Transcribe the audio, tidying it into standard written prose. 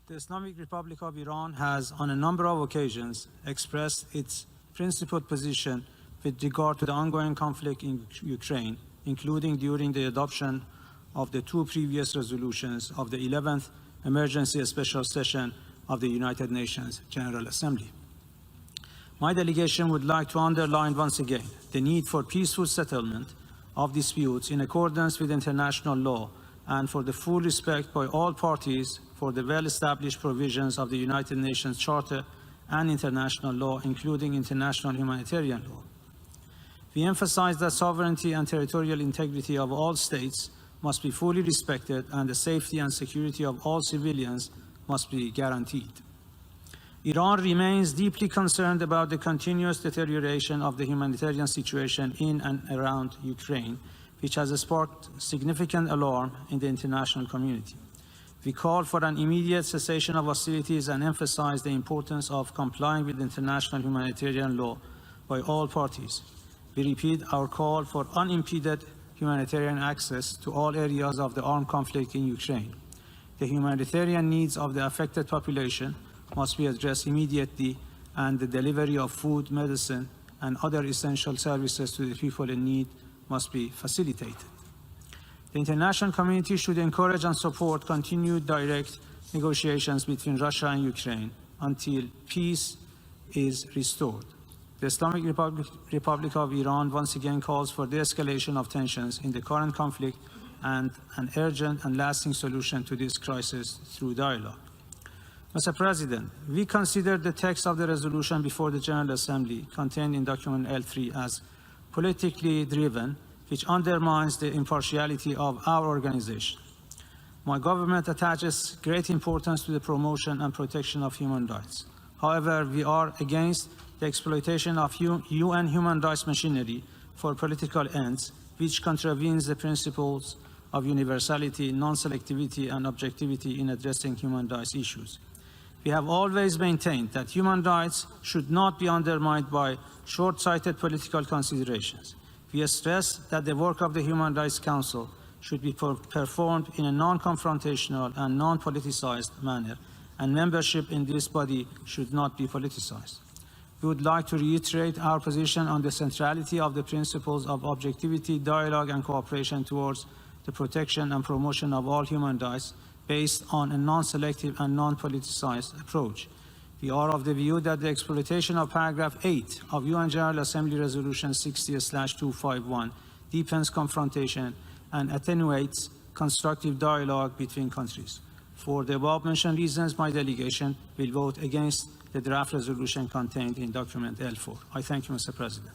The Islamic Republic of Iran has, on a number of occasions, expressed its principled position with regard to the ongoing conflict in Ukraine, including during the adoption of the two previous resolutions of the 11th Emergency Special Session of the United Nations General Assembly. My delegation would like to underline once again the need for peaceful settlement of disputes in accordance with international law and for the full respect by all parties for the well-established provisions of the United Nations Charter and international law, including international humanitarian law. We emphasize that sovereignty and territorial integrity of all states must be fully respected and the safety and security of all civilians must be guaranteed. Iran remains deeply concerned about the continuous deterioration of the humanitarian situation in and around Ukraine, which has sparked significant alarm in the international community. We call for an immediate cessation of hostilities and emphasize the importance of complying with international humanitarian law by all parties. We repeat our call for unimpeded humanitarian access to all areas of the armed conflict in Ukraine. The humanitarian needs of the affected population must be addressed immediately, and the delivery of food, medicine, and other essential services to the people in need must be facilitated. The international community should encourage and support continued direct negotiations between Russia and Ukraine until peace is restored. The Islamic Republic of Iran once again calls for the escalation of tensions in the current conflict and an urgent and lasting solution to this crisis through dialogue. Mr. President, we consider the text of the resolution before the General Assembly contained in document L3 as politically driven, which undermines the impartiality of our organization. My government attaches great importance to the promotion and protection of human rights. However, we are against the exploitation of UN human rights machinery for political ends, which contravenes the principles of universality, non-selectivity, and objectivity in addressing human rights issues. We have always maintained that human rights should not be undermined by short-sighted political considerations. We stress that the work of the Human Rights Council should be performed in a non-confrontational and non-politicized manner, and membership in this body should not be politicized. We would like to reiterate our position on the centrality of the principles of objectivity, dialogue, and cooperation towards the protection and promotion of all human rights based on a non-selective and non-politicized approach. We are of the view that the exploitation of paragraph 8 of UN General Assembly Resolution 60/251 deepens confrontation and attenuates constructive dialogue between countries. For the above-mentioned reasons, my delegation will vote against the draft resolution contained in document L4. I thank you, Mr. President.